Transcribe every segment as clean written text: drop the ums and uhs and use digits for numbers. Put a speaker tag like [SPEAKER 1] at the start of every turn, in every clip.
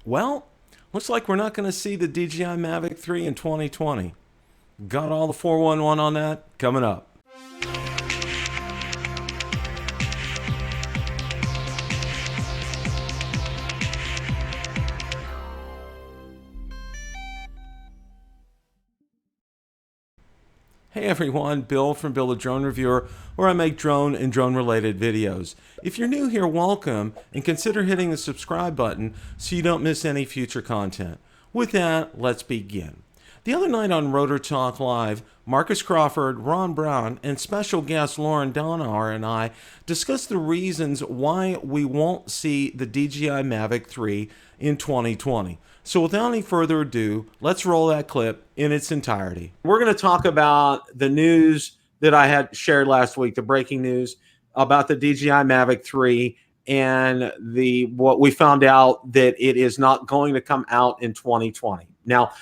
[SPEAKER 1] Well, looks like we're not going to see the DJI Mavic 3 in 2020. Got all the 411 on that coming up. Hey everyone, Bill from BillTheDroneReviewer, where I make drone and drone related videos. If you're new here, welcome, and consider hitting the subscribe button so you don't miss any future content. With that, let's begin. The other night on Rotor Talk Live, Marcus Crawford, Ron Brown, and special guest Lauren Donauer and I discussed the reasons why we won't see the DJI Mavic 3 in 2020. So without any further ado, let's roll that clip in its entirety. We're going to talk about the news that I had shared last week, the breaking news about the DJI Mavic 3 and what we found out that it is not going to come out in 2020. Now,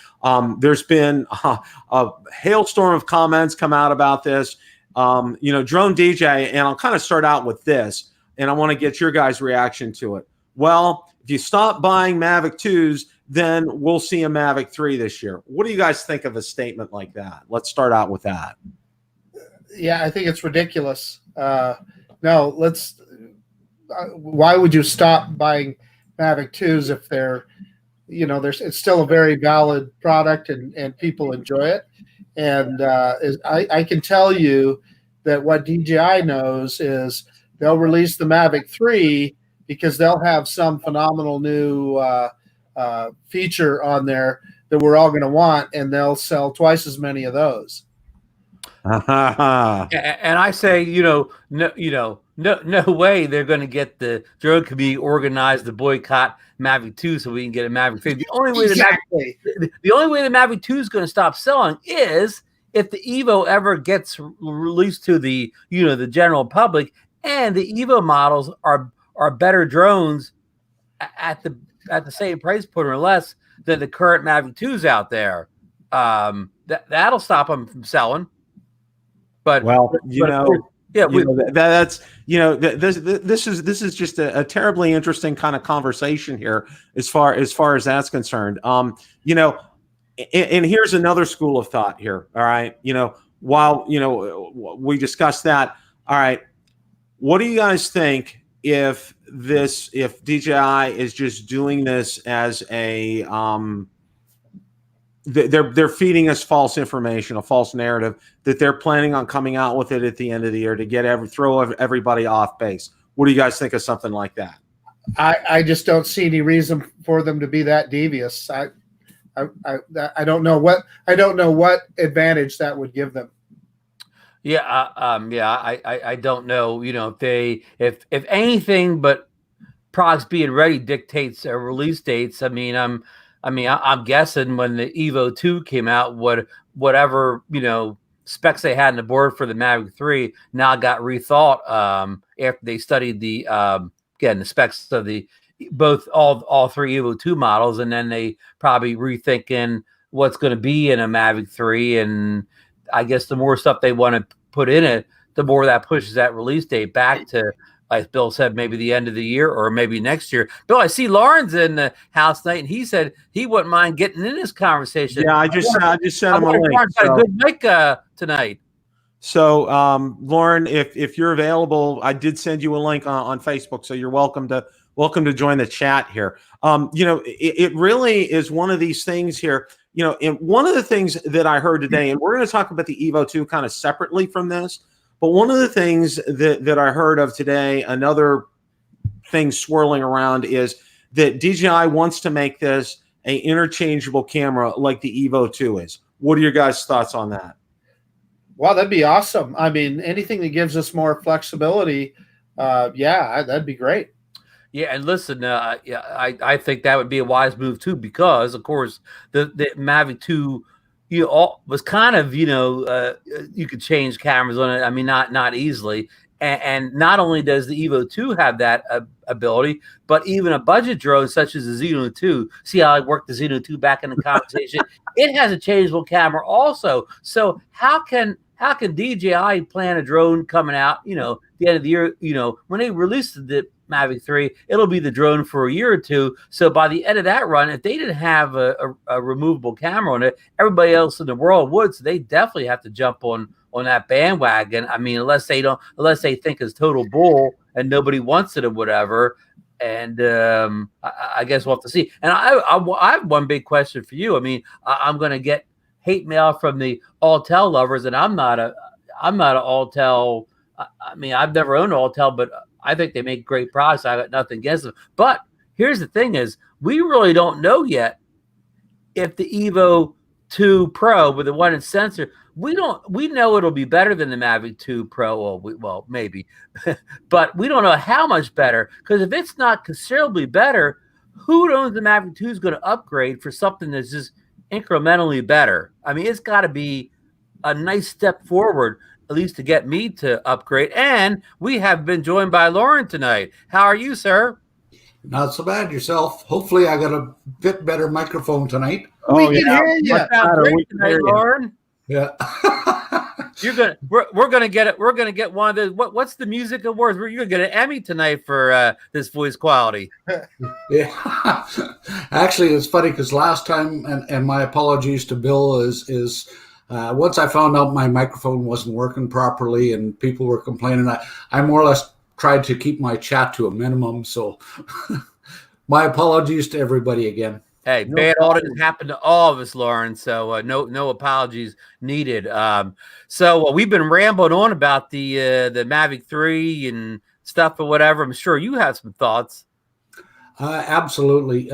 [SPEAKER 1] there's been a hailstorm of comments come out about this. Drone DJ, and I'll kind of start out with this, and I want to get your guys' reaction to it. Well, if you stop buying Mavic 2s, then we'll see a Mavic 3 this year. What do you guys think of a statement like that? Let's start out with that.
[SPEAKER 2] Yeah, I think it's ridiculous. No, let's. Why would you stop buying Mavic 2s if they're, it's still a very valid product and people enjoy it. And I can tell you that what DJI knows is they'll release the Mavic 3 because they'll have some phenomenal new feature on there that we're all going to want, and they'll sell twice as many of those.
[SPEAKER 3] And I say, no way they're going to get the drone community organized to boycott Mavic 2 so we can get a Mavic 3. The only way the Mavic 2 is going to stop selling is if the Evo ever gets released to the the general public, and the Evo models are better drones at the same price point or less than the current Mavic 2s out there. That'll stop them from selling. But
[SPEAKER 1] this is just a terribly interesting kind of conversation here as far as that's concerned. And here's another school of thought here. All right, while we discussed that. All right, what do you guys think if DJI is just doing this as a they're feeding us false information, a false narrative that they're planning on coming out with it at the end of the year to throw everybody off base? What do you guys think of something like that?
[SPEAKER 2] I just don't see any reason for them to be that devious. I don't know what advantage that would give them.
[SPEAKER 3] I don't know. If anything but products being ready dictates release dates. I'm guessing when the Evo 2 came out, whatever specs they had on the board for the Mavic 3 now got rethought after they studied the specs of all three Evo 2 models, and then they probably rethinking what's going to be in a Mavic 3. And I guess the more stuff they want to put in it, the more that pushes that release date back to, like Bill said, maybe the end of the year or maybe next year. Bill, I see Lauren's in the house tonight, and he said he wouldn't mind getting in this conversation.
[SPEAKER 1] Yeah, I just sent him a link.
[SPEAKER 3] Lauren's got a good mic tonight.
[SPEAKER 1] So, Lauren, if you're available, I did send you a link on Facebook, so you're welcome to join the chat here. It really is one of these things here. And one of the things that I heard today, and we're going to talk about the Evo 2 kind of separately from this, but one of the things that I heard of today, another thing swirling around, is that DJI wants to make this an interchangeable camera like the Evo 2 is. What are your guys' thoughts on that?
[SPEAKER 2] Wow, that'd be awesome. I mean, anything that gives us more flexibility, that'd be great.
[SPEAKER 3] Yeah, and listen, I think that would be a wise move too, because of course the Mavic 2 was kind of you could change cameras on it. I mean, not easily. And not only does the Evo 2 have that ability, but even a budget drone such as the Zino 2, see how I worked the Zino 2 back in the conversation, it has a changeable camera also. So how can DJI plan a drone coming out, the end of the year, when they released the Mavic 3, it'll be the drone for a year or two. So by the end of that run, if they didn't have a removable camera on it, everybody else in the world would. So they definitely have to jump on that bandwagon. I mean, unless they think it's total bull and nobody wants it or whatever. And I guess we'll have to see. And I have one big question for you. I mean, I'm going to get hate mail from the Autel lovers, and I'm not an Autel. I mean, I've never owned Autel, but I think they make great products. I got nothing against them. But here's the thing: is we really don't know yet if the Evo 2 Pro with the one inch sensor. We know it'll be better than the Mavic 2 Pro. Well, maybe, but we don't know how much better. Because if it's not considerably better, who owns the Mavic 2 is going to upgrade for something that's just incrementally better? I mean, it's got to be a nice step forward, at least to get me to upgrade. And we have been joined by Lauren tonight. How are you, sir?
[SPEAKER 4] Not so bad. Yourself? Hopefully I got a bit better microphone tonight.
[SPEAKER 2] We can hear you.
[SPEAKER 3] Great tonight, Lauren.
[SPEAKER 4] Yeah.
[SPEAKER 3] We're gonna get it. We're gonna get one of the what's the music awards? You're gonna get an Emmy tonight for this voice quality.
[SPEAKER 4] Yeah. Actually, it's funny because last time, and my apologies to Bill, is once I found out my microphone wasn't working properly and people were complaining, I more or less tried to keep my chat to a minimum. So my apologies to everybody again.
[SPEAKER 3] Hey, bad audits happen to all of us, Lauren. So no apologies needed. So we've been rambling on about the Mavic 3 and stuff or whatever. I'm sure you have some thoughts.
[SPEAKER 4] Absolutely.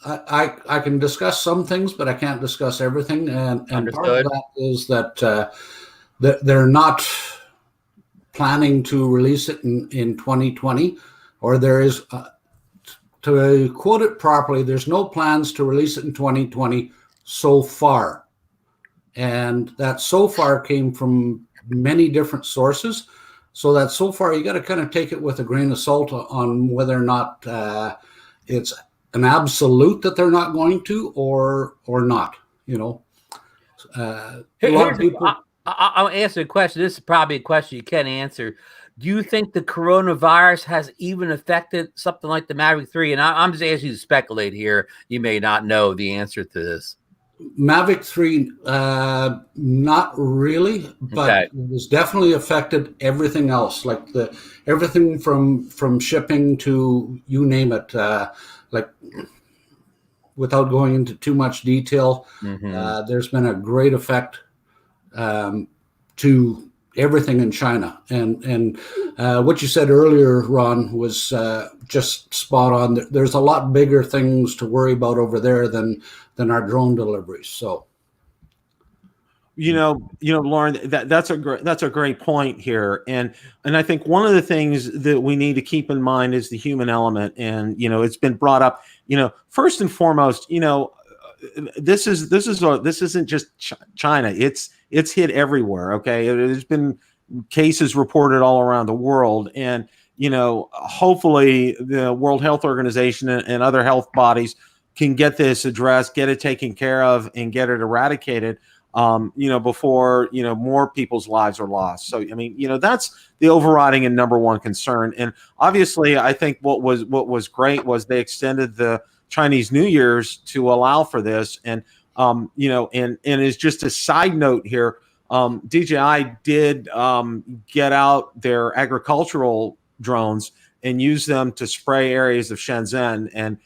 [SPEAKER 4] I can discuss some things, but I can't discuss everything. And part of that is that they're not planning to release it in 2020, or there is. To quote it properly, there's no plans to release it in 2020 so far. And that so far came from many different sources. So that so far, you got to kind of take it with a grain of salt on whether or not it's an absolute that they're not going to or not, you know. A lot of people.
[SPEAKER 3] I'll answer a question. This is probably a question you can't answer. Do you think the coronavirus has even affected something like the Mavic 3? And I'm just asking you to speculate here. You may not know the answer to this.
[SPEAKER 4] Mavic 3, not really, but it was definitely affected everything else, like everything from shipping to you name it. Like, without going into too much detail, there's been a great effect to everything in China, and what you said earlier, Ron, was just spot on. There's a lot bigger things to worry about over there than our drone deliveries. So,
[SPEAKER 1] you know, Lauren, that's a great point here, and I think one of the things that we need to keep in mind is the human element, and it's been brought up. First and foremost, this isn't just China. It's hit everywhere. Okay, there's been cases reported all around the world, and hopefully the World Health Organization and other health bodies can get this addressed, get it taken care of, and get it eradicated. Before more people's lives are lost. So that's the overriding and number one concern. And obviously, I think what was great was they extended the Chinese New Year's to allow for this. And and as just a side note here, DJI did get out their agricultural drones and use them to spray areas of Shenzhen, and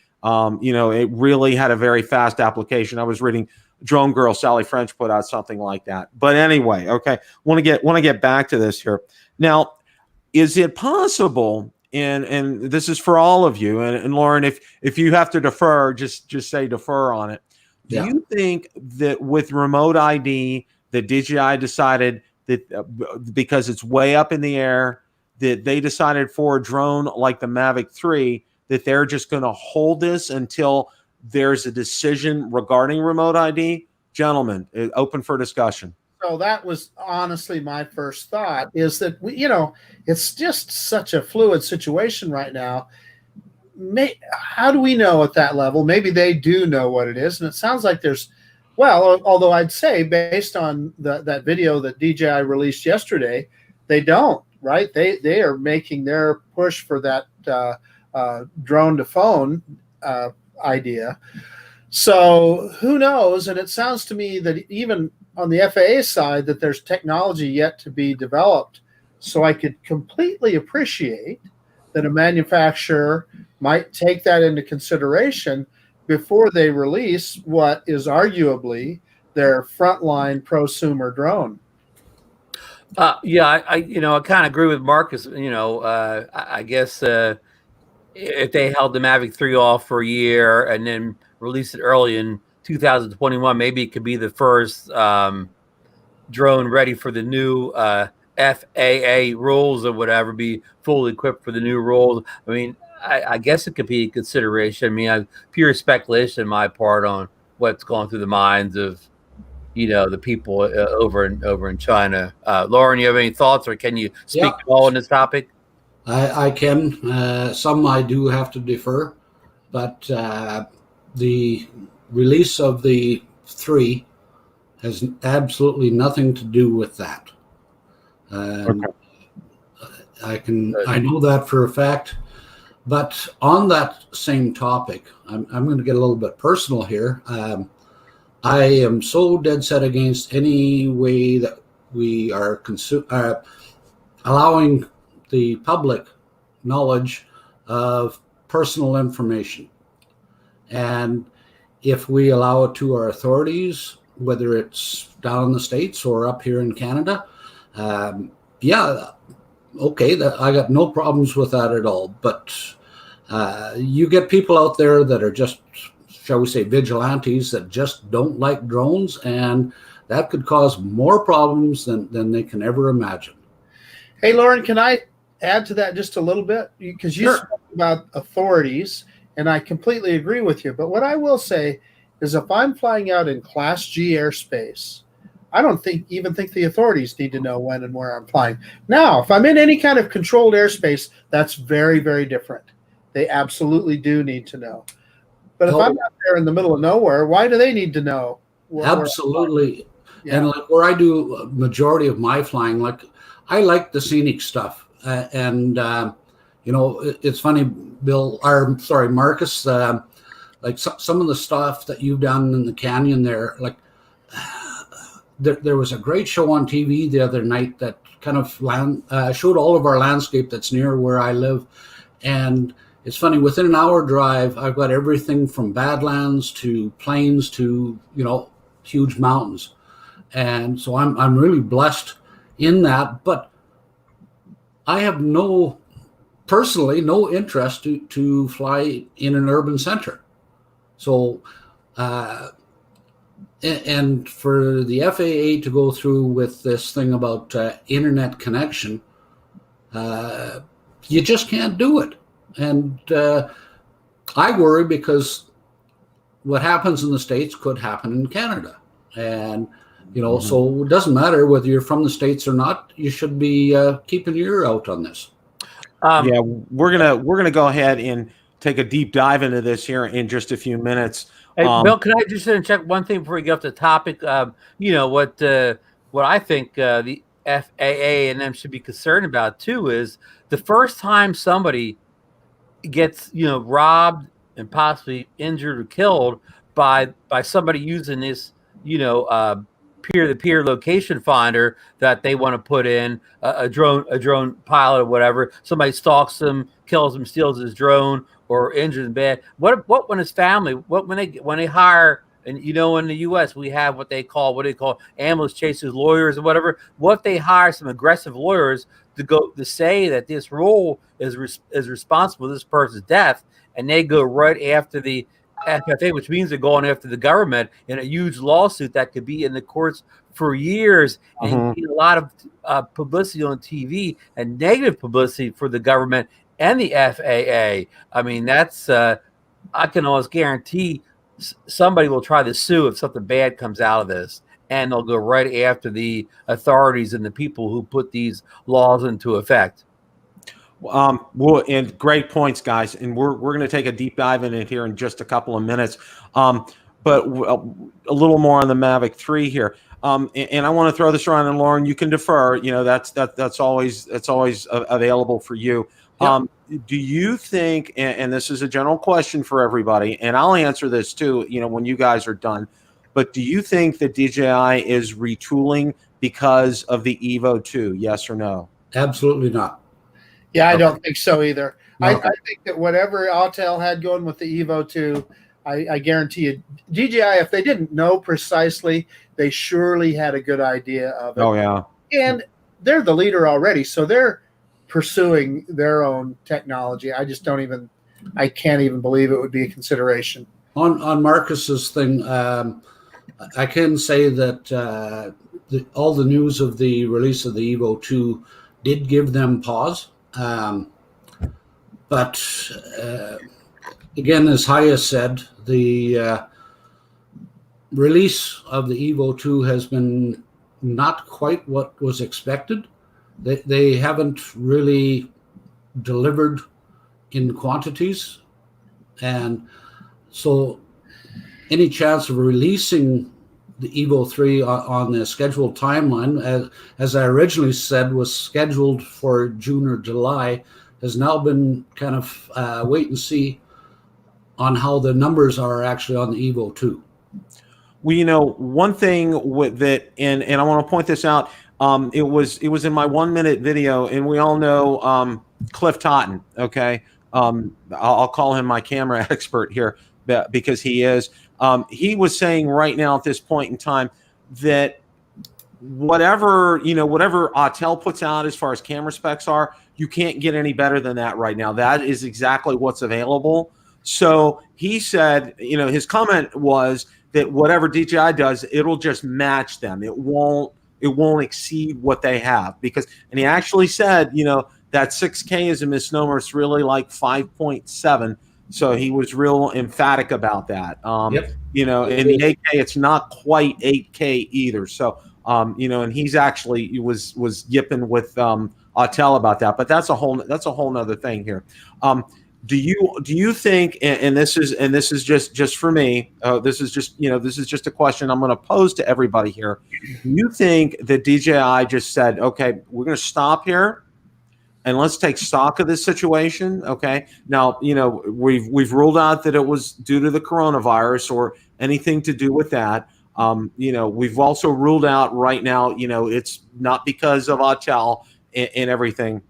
[SPEAKER 1] it really had a very fast application. I was reading Drone Girl Sally French put out something like that. But anyway, okay, want to get back to this here. Now, is it possible? And this is for all of you. And Lauren, if you have to defer, just say defer on it. Do you think that with remote ID, that DJI decided that because it's way up in the air, that they decided for a drone like the Mavic 3 that they're just going to hold this until there's a decision regarding remote ID? Gentlemen, open for discussion.
[SPEAKER 2] So that was honestly my first thought, is that it's just such a fluid situation right now. How do we know at that level? Maybe they do know what it is, and it sounds like although I'd say based on that video that DJI released yesterday, they don't right? They are making their push for that drone to phone idea. So who knows? And it sounds to me that even on the FAA side, that there's technology yet to be developed. So I could completely appreciate that a manufacturer might take that into consideration before they release what is arguably their frontline prosumer drone.
[SPEAKER 3] Yeah, I kind of agree with Marcus. I guess if they held the Mavic 3 off for a year and then released it early in 2021, maybe it could be the first drone ready for the new FAA rules or whatever, be fully equipped for the new rules. I mean, I guess it could be a consideration. I mean, pure speculation on my part on what's going through the minds of the people over in China. Lauren, you have any thoughts, or can you speak at all on this topic?
[SPEAKER 4] I can. Some I do have to defer, but the release of the 3 has absolutely nothing to do with that. Okay. I know that for a fact. But on that same topic, I'm going to get a little bit personal here. I am so dead set against any way that we are allowing the public knowledge of personal information. And if we allow it to our authorities, whether it's down in the States or up here in Canada, okay, I got no problems with that at all. But you get people out there that are just, shall we say, vigilantes that just don't like drones, and that could cause more problems than they can ever imagine.
[SPEAKER 2] Hey, Lauren, can I add to that just a little bit? Because you spoke about authorities, and I completely agree with you. But what I will say is, if I'm flying out in Class G airspace, I don't even think the authorities need to know when and where I'm flying. Now, if I'm in any kind of controlled airspace, that's very, very different. They absolutely do need to know. But if I'm out there in the middle of nowhere, why do they need to know?
[SPEAKER 4] Absolutely. Yeah. And like where I do a majority of my flying, like I like the scenic stuff. It's funny, Marcus, like some of the stuff that you've done in the canyon there, like there was a great show on TV the other night that kind of showed all of our landscape that's near where I live. And it's funny, within an hour drive, I've got everything from badlands to plains to, huge mountains. And so I'm really blessed in that, but I have personally no interest to fly in an urban center. So, and for the FAA to go through with this thing about internet connection, you just can't do it. And I worry because what happens in the States could happen in Canada. And, so it doesn't matter whether you're from the States or not. You should be keeping your ear out on this.
[SPEAKER 1] We're gonna go ahead and take a deep dive into this here in just a few minutes.
[SPEAKER 3] Hey, Bill, can I just check one thing before we get off the topic? What I think the FAA and them should be concerned about too is the first time somebody gets robbed and possibly injured or killed by somebody using this peer-to-peer location finder that they want to put in a drone pilot or whatever. Somebody stalks them, kills him, steals his drone, or injures him bad. What when his family? When they hire? And in the U.S. we have what they call ambulance chasers, lawyers, or whatever. What if they hire some aggressive lawyers to say that this rule is responsible for this person's death, and they go right after the FFA, which means they're going after the government in a huge lawsuit that could be in the courts for years, and a lot of publicity on TV and negative publicity for the government and the FAA. I mean, that's I can almost guarantee somebody will try to sue if something bad comes out of this, and they'll go right after the authorities and the people who put these laws into effect.
[SPEAKER 1] And great points, guys. And we're going to take a deep dive in it here in just a couple of minutes. But a little more on the Mavic 3 here. And I want to throw this around, and Lauren, you can defer. You know, that's always available for you.
[SPEAKER 2] Yep.
[SPEAKER 1] Do you think, and this is a general question for everybody, and I'll answer this too, you know, when you guys are done, but do you think that DJI is retooling because of the Evo 2? Yes or no?
[SPEAKER 4] Absolutely not.
[SPEAKER 2] Yeah, I don't think so either.
[SPEAKER 4] No.
[SPEAKER 2] I think that whatever Autel had going with the Evo 2, I guarantee you, DJI, if they didn't know precisely, they surely had a good idea of it.
[SPEAKER 1] Oh, yeah.
[SPEAKER 2] And they're the leader already, so they're pursuing their own technology. I can't even believe it would be a consideration.
[SPEAKER 4] On Marcus's thing, I can say that all the news of the release of the Evo 2 did give them pause. But again, as Haya said, the release of the Evo 2 has been not quite what was expected. They haven't really delivered in quantities. And so any chance of releasing the Evo 3 on the scheduled timeline, as I originally said, was scheduled for June or July, has now been kind of wait and see on how the numbers are actually on the Evo 2.
[SPEAKER 1] Well, you know, one thing with that, and I want to point this out, it was in my 1 minute video, and we all know Cliff Totten, okay? I'll call him my camera expert here because he is. He was saying right now at this point in time that whatever Autel puts out as far as camera specs are, you can't get any better than that right now. That is exactly what's available. So he said, you know, his comment was that whatever DJI does, it'll just match them. It won't exceed what they have, and he actually said, you know, that 6K is a misnomer. It's really like 5.7. So he was real emphatic about that.
[SPEAKER 4] Yep.
[SPEAKER 1] You know, in the 8K, it's not quite 8K either. So, you know, and he was yipping with Autel about that. But that's a whole nother thing here. Do you think, and this is just for me, this is just a question I'm going to pose to everybody here. Do you think that DJI just said, okay, we're going to stop here and let's take stock of this situation? Okay. Now, you know, we've ruled out that it was due to the coronavirus or anything to do with that. You know, we've also ruled out right now, you know, it's not because of Autel and everything.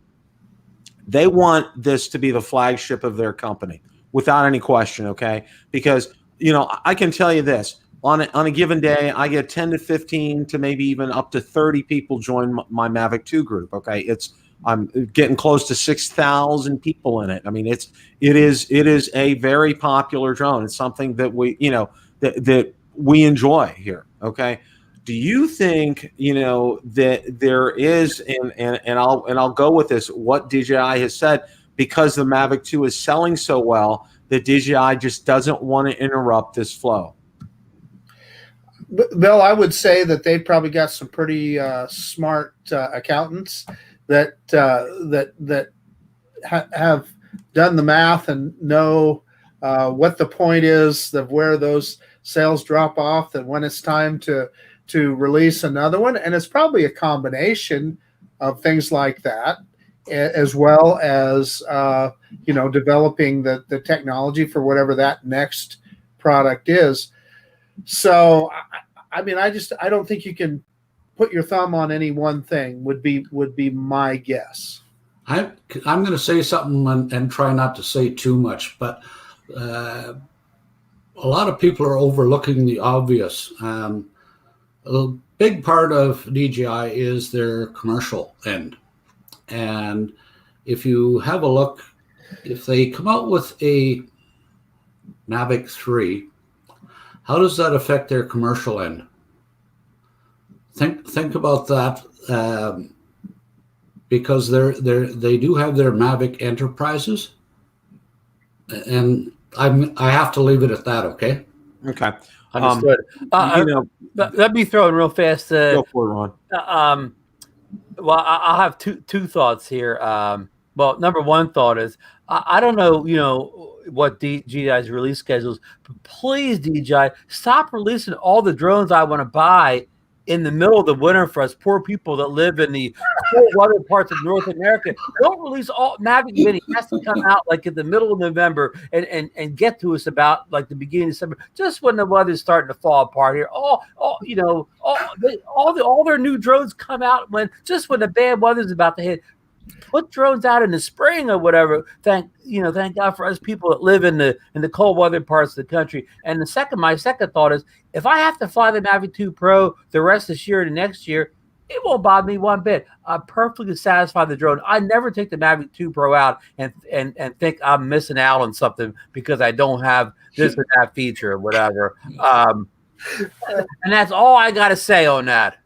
[SPEAKER 1] They want this to be the flagship of their company without any question, okay? Because, you know, I can tell you this. On a given day, I get 10 to 15 to maybe even up to 30 people join my Mavic 2 group, okay? I'm getting close to 6,000 people in it. I mean, it is a very popular drone. It's something that we, you know, that we enjoy here, okay? Do you think, you know, that there is, and I'll go with this, what DJI has said, because the Mavic 2 is selling so well, that DJI just doesn't want to interrupt this flow?
[SPEAKER 2] Bill, I would say that they've probably got some pretty smart accountants that have done the math and know what the point is of where those sales drop off and when it's time to release another one. And it's probably a combination of things like that, as well as, you know, developing the technology for whatever that next product is. So, I mean, I don't think you can put your thumb on any one thing would be my guess.
[SPEAKER 4] I'm going to say something and try not to say too much, but a lot of people are overlooking the obvious. A big part of DJI is their commercial end. And if you have a look, if they come out with a Mavic 3, how does that affect their commercial end? Think about that, because they do have their Mavic Enterprises, and I have to leave it at that. Okay.
[SPEAKER 3] Okay. Understood. You know, let me throw in real fast.
[SPEAKER 1] Go for it, Ron.
[SPEAKER 3] Well, I'll have two thoughts here. Well, number one thought is I don't know, you know, what DJI's release schedules, but please, DJI, stop releasing all the drones I want to buy in the middle of the winter for us poor people that live in the cold weather parts of North America. Don't release all Mavic Mini. It has to come out like in the middle of November and get to us about like the beginning of December, just when the weather's starting to fall apart here. All their new drones come out when the bad weather's about to hit. Put drones out in the spring or whatever. Thank God for us people that live in the cold weather parts of the country. And my second thought is, if I have to fly the Mavic 2 Pro the rest of this year and the next year, it won't bother me one bit. I'm perfectly satisfied with the drone. I never take the Mavic 2 Pro out and think I'm missing out on something because I don't have this or that feature or whatever. And that's all I got to say on that.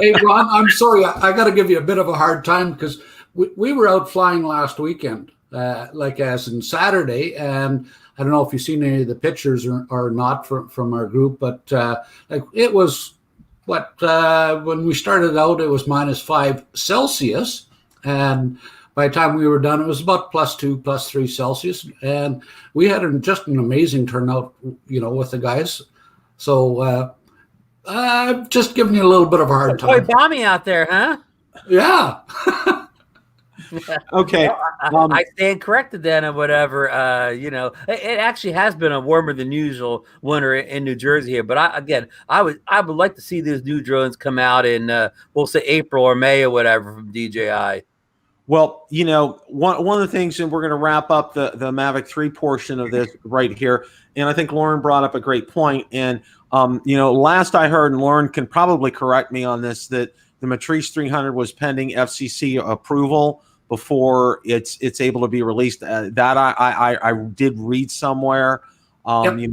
[SPEAKER 4] Hey, Ron, I'm sorry. I got to give you a bit of a hard time because we were out flying last weekend, like as in Saturday, and I don't know if you've seen any of the pictures or not from our group, but like it was when we started out, it was -5 Celsius, and by the time we were done, it was about +2, +3 Celsius, and we had just an amazing turnout, with the guys. So. I'm just giving you a little bit of a hard time.
[SPEAKER 3] Boy, balmy out there, huh?
[SPEAKER 4] Yeah.
[SPEAKER 1] Okay.
[SPEAKER 3] I stand corrected then or whatever. It actually has been a warmer than usual winter in New Jersey here. But I would like to see these new drones come out in we'll say April or May or whatever from DJI.
[SPEAKER 1] Well, one of the things, and we're going to wrap up the Mavic 3 portion of this right here, and I think Lauren brought up a great point. And last I heard, and Lauren can probably correct me on this, that the Matrice 300 was pending FCC approval before it's able to be released. That I did read somewhere,
[SPEAKER 4] Yep.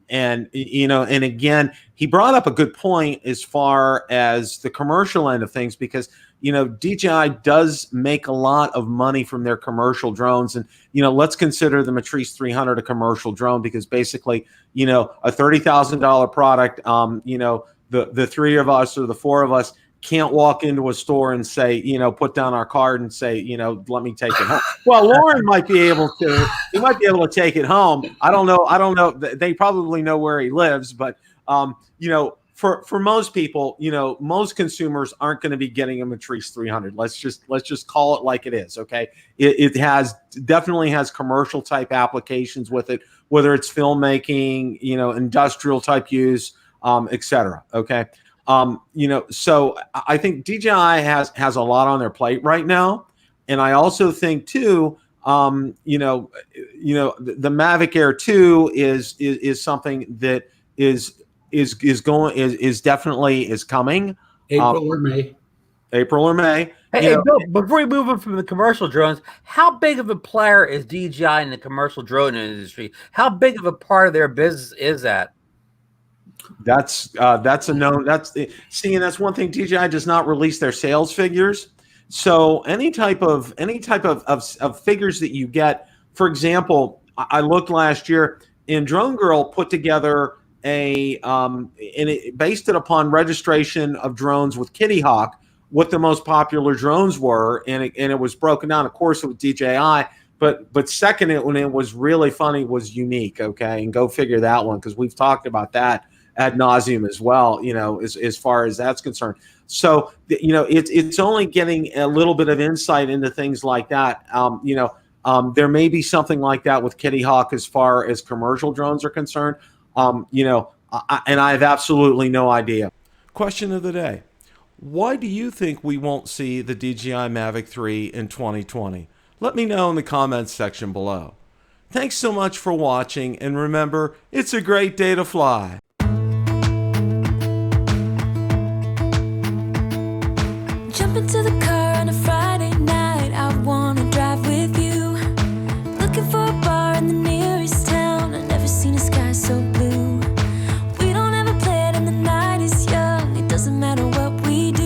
[SPEAKER 1] And again, he brought up a good point as far as the commercial end of things, because DJI does make a lot of money from their commercial drones. And, let's consider the Matrice 300 a commercial drone, because basically, a $30,000 product, the three of us or the four of us can't walk into a store and say, put down our card and say, let me take it home. Well, Lauren might be able to. He might be able to take it home. I don't know. They probably know where he lives, but, for most people, most consumers aren't going to be getting a Matrice 300. Let's just call it like it is. Okay. It definitely has commercial type applications with it, whether it's filmmaking, industrial type use, etc. Okay. So I think DJI has a lot on their plate right now. And I also think too, the Mavic Air 2 is something that is definitely coming.
[SPEAKER 4] April or May.
[SPEAKER 3] Hey, Bill, before we move on from the commercial drones, how big of a player is DJI in the commercial drone industry? How big of a part of their business is that?
[SPEAKER 1] That's a known. And that's one thing. DJI does not release their sales figures. So any type of figures that you get, for example, I looked last year, and Drone Girl put together based it upon registration of drones with Kitty Hawk, what the most popular drones were, and it was broken down, of course, with DJI. But second, when it was really funny, was Unique. Okay, and go figure that one, because we've talked about that ad nauseum as well. As far as that's concerned. So it's only getting a little bit of insight into things like that. There may be something like that with Kitty Hawk as far as commercial drones are concerned. And I have absolutely no idea. Question of the day. Why do you think we won't see the DJI Mavic 3 in 2020? Let me know in the comments section below. Thanks so much for watching, and remember, it's a great day to fly.